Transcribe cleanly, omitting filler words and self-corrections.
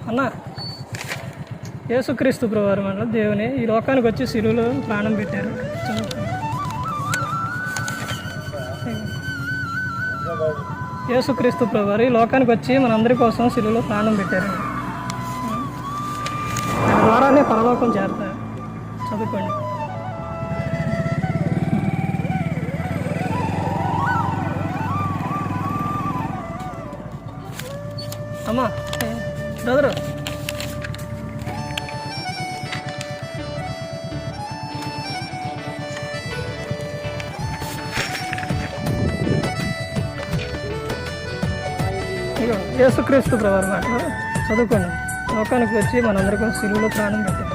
అన్న యేసుక్రీస్తు ప్రభువారు మన దేవుని ఈ లోకానికి వచ్చి శిలువలో ప్రాణం పెట్టారు. యేసుక్రీస్తు ప్రభువారు ఈ లోకానికి వచ్చి మనందరి కోసం శిలువలో ప్రాణం పెట్టారు. దాని ద్వారానే పరలోకం చేరతారు. చదువుకోండి. అమ్మా బ్రదరు యేసుక్రీస్తు ప్రభువారు మాట చదువుకోండి. లోకానికి వచ్చి మనందరికీ సిలువలో ప్రాణం పెట్టారు.